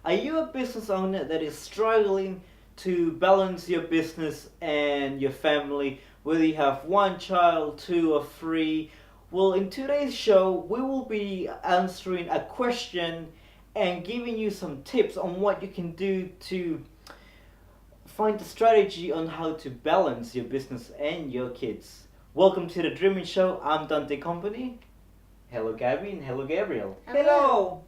Are you a business owner that is struggling to balance your business and your family, whether you have one child, two, or three? Well, in today's show, we will be answering a question and giving you some tips on what you can do to find a strategy on how to balance your business and your kids. Welcome to the Dreaming Show. I'm Dante Company. Hello, Gaby, and hello, Gabriel. Hello.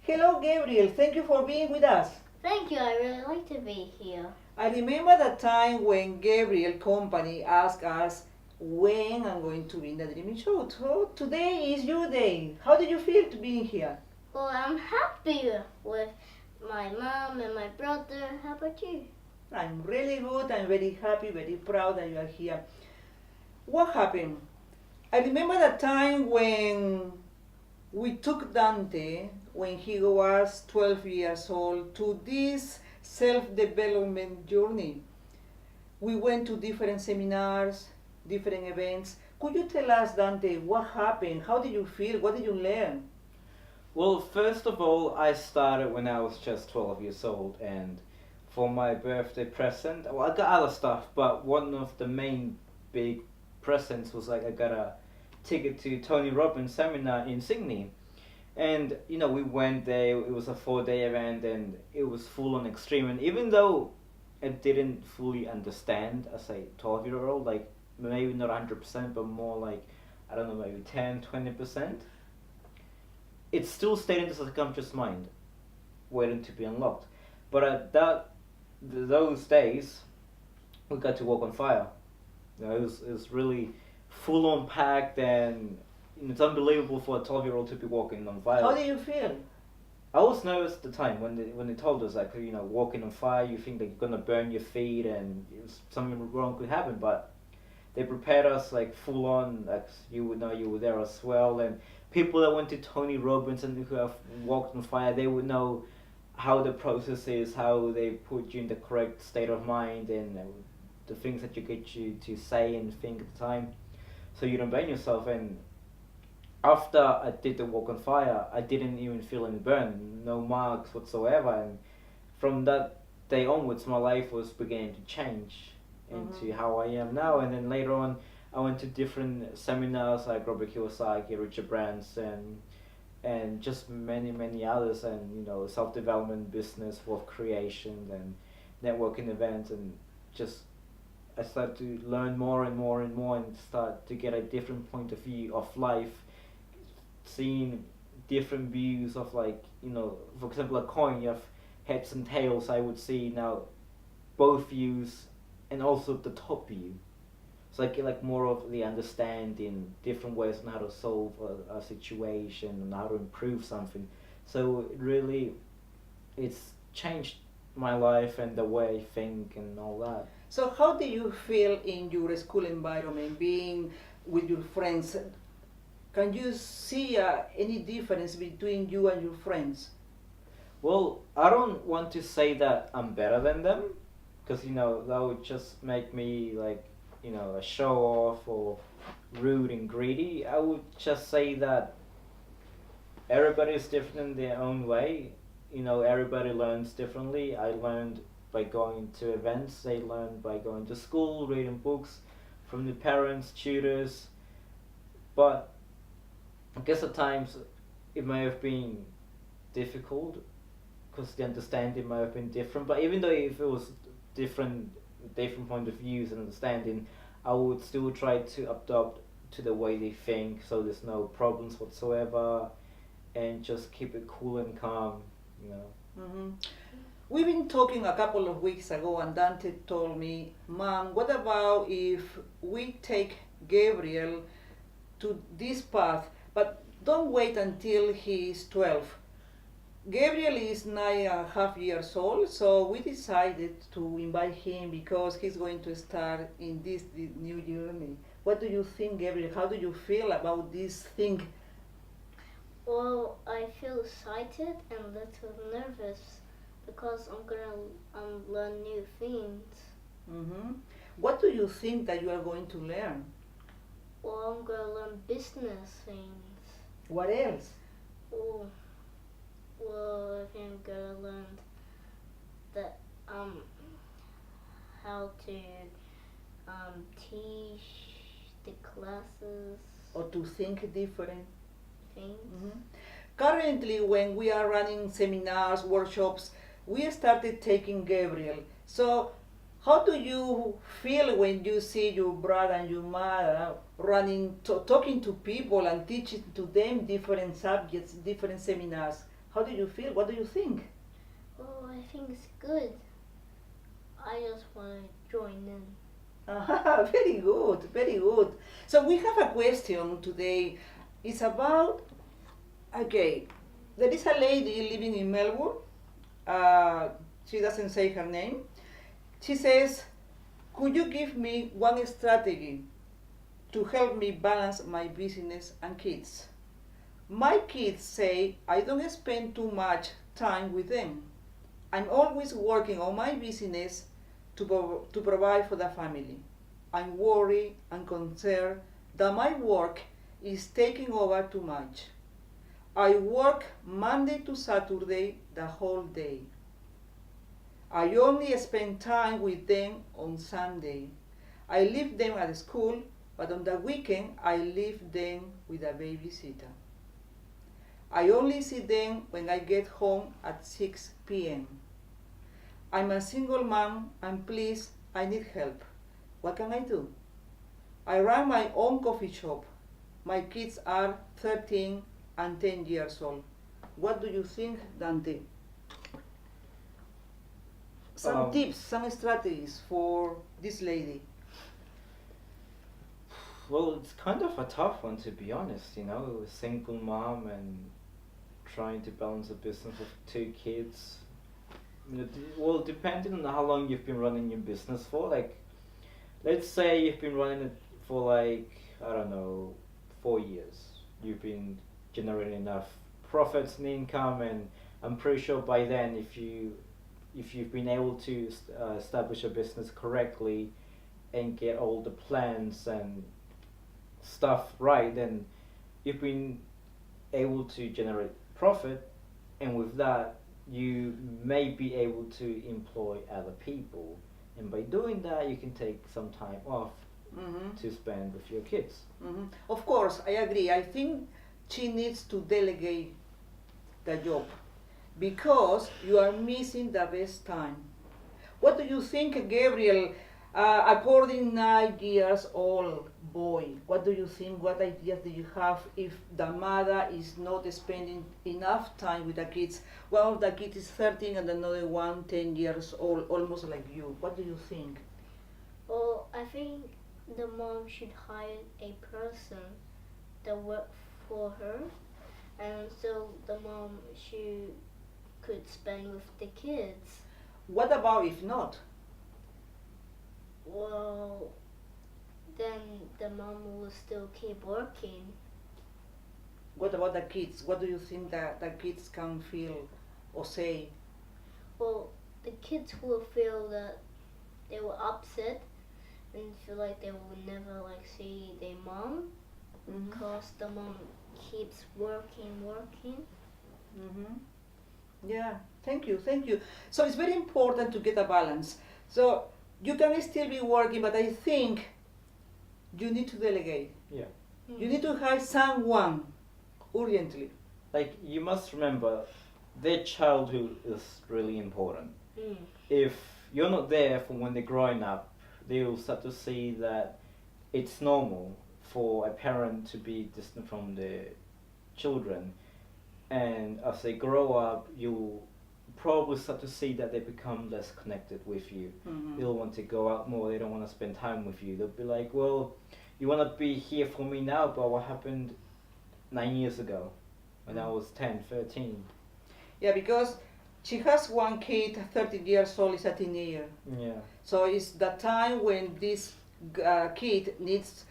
Hello, Gabriel. Thank you for being with us. Thank you, I really like to be here. I remember the time when Gabriel Company asked us when I'm going to be in the Dreaming Show. So today is your day. How do you feel to being here? Well, I'm happy with my mom and my brother. How about you? I'm really good. I'm very happy, very proud that you are here. What happened? I remember the time when we took Dante when he was 12 years old to this self-development journey. We went to different seminars, different events. Could you tell us, Dante, what happened? How did you feel? What did you learn? Well, first of all, I started when I was just 12 years old, and for my birthday present, well, I got other stuff, but one of the main big presents was like I got a ticket to Tony Robbins seminar in Sydney. And we went there. It was a 4-day event, and it was full on extreme. And even though I didn't fully understand as a 12-year-old, like maybe not 100%, but more like I don't know, maybe 10-20%, it still stayed in the subconscious mind, waiting to be unlocked. But at those days, we got to walk on fire. It was really full on packed, and it's unbelievable for a 12-year-old to be walking on fire. How did you feel? I was nervous at the time when they told us like walking on fire, you think that you're gonna burn your feet and something wrong could happen, but they prepared us like full on, like you would know you were there as well, and people that went to Tony Robbins and who have walked on fire, they would know how the process is, how they put you in the correct state of mind, and the things that you get you to say and think at the time, so you don't burn yourself. And after I did the walk on fire, I didn't even feel any burn, no marks whatsoever. And from that day onwards, my life was beginning to change into how I am now. And then later on, I went to different seminars like Robert Kiyosaki, Richard Branson, and just many others, and self-development, business, wealth creation, and networking events, and just I started to learn more and more and more, and start to get a different point of view of life, seeing different views of, like, for example, a coin, you have heads and tails. I would see now both views, and also the top view. So I get like more of the understanding, different ways on how to solve a situation and how to improve something. So it's changed my life and the way I think and all that. So how do you feel in your school environment, being with your friends? Can you see any difference between you and your friends? Well, I don't want to say that I'm better than them, because that would just make me like a show off or rude and greedy. I would just say that everybody is different in their own way. Everybody learns differently. I learned by going to events. They learned by going to school, reading books from their parents, tutors. But I guess at times it may have been difficult because the understanding might have been different. But even though if it was different point of views and understanding, I would still try to adopt to the way they think, so there's no problems whatsoever, and just keep it cool and calm. Mm-hmm. We've been talking a couple of weeks ago, and Dante told me, Mom, what about if we take Gabriel to this path, but don't wait until he is 12. Gabriel is 9.5 years old, so we decided to invite him because he's going to start in this new journey. What do you think, Gabriel? How do you feel about this thing? Well, I feel excited and a little nervous because I'm gonna learn new things. Mm-hmm. What do you think that you are going to learn? Well, I'm gonna learn business things. What else? Oh, Well, I think I'm gonna learn that how to teach the classes Or to think different? things. Mhm. Currently, when we are running seminars, workshops, we started taking Gabriel. So, how do you feel when you see your brother and your mother running, talking to people and teaching to them different subjects, different seminars? How do you feel? What do you think? Oh, I think it's good. I just want to join in. Ah, very good, very good. So we have a question today. It's about, okay, there is a lady living in Melbourne. Uh, she doesn't say her name. She says, could you give me one strategy to help me balance my business and kids? My kids say I don't spend too much time with them. I'm always working on my business to provide for the family. I'm worried and concerned that my work is taking over too much. I work Monday to Saturday the whole day. I only spend time with them on Sunday. I leave them at school, but on the weekend I leave them with a babysitter. I only see them when I get home at 6 p.m. I'm a single mom and please, I need help. What can I do? I run my own coffee shop. My kids are 13 and 10 years old. What do you think, Dante? Some tips, some strategies for this lady. Well, it's kind of a tough one, to be honest. You know, a single mom and trying to balance a business with two kids. You know, well, depending on how long you've been running your business for, like, let's say you've been running it for like, I don't know, 4 years. You've been generating enough profits and income, and I'm pretty sure by then, if you've been able to establish a business correctly and get all the plans and stuff right, then you've been able to generate profit, and with that you may be able to employ other people, and by doing that you can take some time off to spend with your kids. Of course, I agree. I think she needs to delegate the job because you are missing the best time. What do you think, Gabriel? According 9 years old boy, what do you think? What ideas do you have if the mother is not spending enough time with the kids? One of the kids is 13 and another one 10 years old, almost like you. What do you think? Well, I think the mom should hire a person that work for her, and so the mom could spend with the kids. What about if not? Well, then the mom will still keep working. What about the kids? What do you think that the kids can feel or say? Well, the kids will feel that they were upset and feel like they will never like see their mom because the mom keeps working. Yeah, thank you, thank you. So it's very important to get a balance. So you can still be working, but I think you need to delegate. Yeah. You need to hire someone urgently. Like, you must remember, their childhood is really important. Mm. If you're not there for when they're growing up, they will start to see that it's normal for a parent to be distant from their children, and as they grow up, you'll probably start to see that they become less connected with you. They'll want to go out more, they don't want to spend time with you. They'll be like, well, you want to be here for me now, but what happened 9 years ago when I was 10, 13? Yeah, because she has one kid, 13 years old, is a teenager. Yeah. So it's the time when this kid needs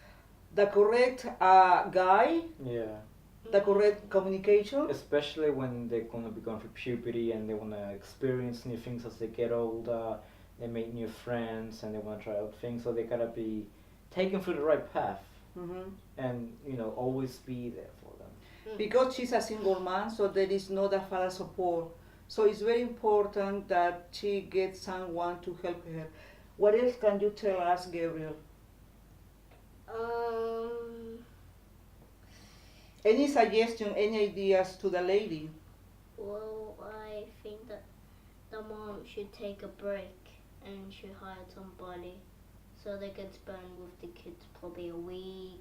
the correct guy, Yeah. the correct communication. Especially when they're going to be going through puberty and they want to experience new things as they get older, they make new friends and they want to try out things, so they gotta be taken through the right path and, you know, always be there for them. because she's a single mom, so there is not a father support. So it's very important that she gets someone to help her. What else can you tell us, Gabriel? Any suggestion, any ideas to the lady? Well, I think that the mom should take a break and should hire somebody so they can spend with the kids probably a week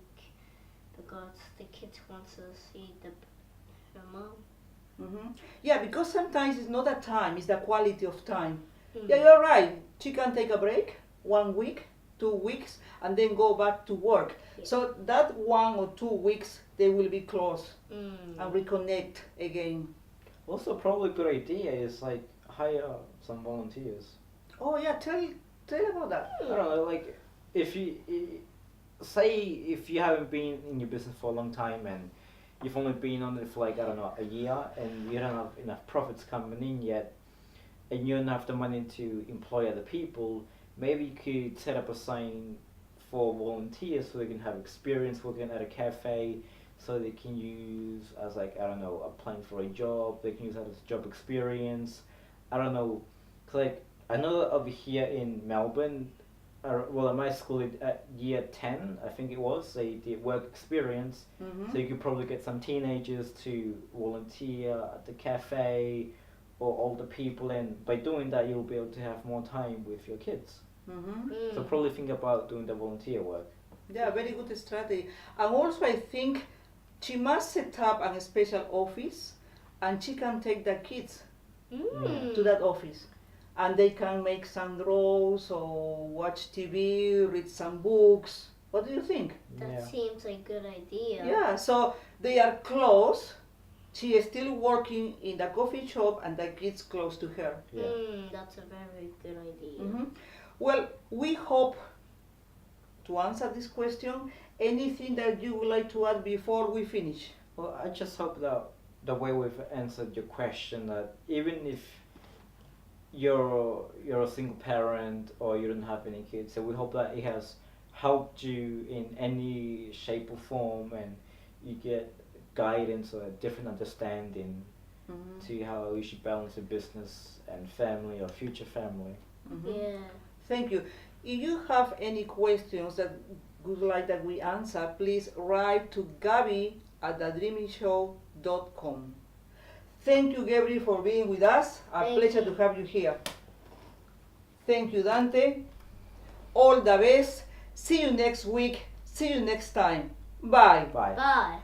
because the kids want to see her mom. Yeah, because sometimes it's not the time, it's the quality of time. Yeah, you're right. She can take a break, 1 week, 2 weeks, and then go back to work. Yeah. So that 1 or 2 weeks, they will be close and reconnect again. Also, probably a good idea is like hire some volunteers. Oh yeah, tell about that. I don't know, like if you say if you haven't been in your business for a long time and you've only been on it for like I don't know a year and you don't have enough profits coming in yet, and you don't have the money to employ other people, maybe you could set up a sign for volunteers so they can have experience working at a cafe, so they can use as like I don't know applying for a job. They can use that as job experience. I don't know, 'cause like I know that over here in Melbourne, well at my school at year 10 I think it was, they did work experience. So you could probably get some teenagers to volunteer at the cafe or older people, and by doing that you'll be able to have more time with your kids. So probably think about doing the volunteer work. Yeah, very good strategy. And also I think she must set up a special office and she can take the kids to that office. And they can make some draws or watch TV, read some books. What do you think? That seems like a good idea. Yeah, so they are close. She is still working in the coffee shop and the kids close to her. Yeah. That's a very good idea. Well, we hope to answer this question. Anything that you would like to add before we finish? Well, I just hope that the way we've answered your question, that even if you're a single parent or you don't have any kids, so we hope that it has helped you in any shape or form, and you get guidance or a different understanding to how you should balance your business and family or future family. Yeah. Thank you. If you have any questions that would like that we answer, please write to Gaby at thedreamingshow.com. Thank you, Gaby, for being with us. A pleasure to have you here. Thank you, Dante. All the best. See you next week. See you next time. Bye. Bye. Bye.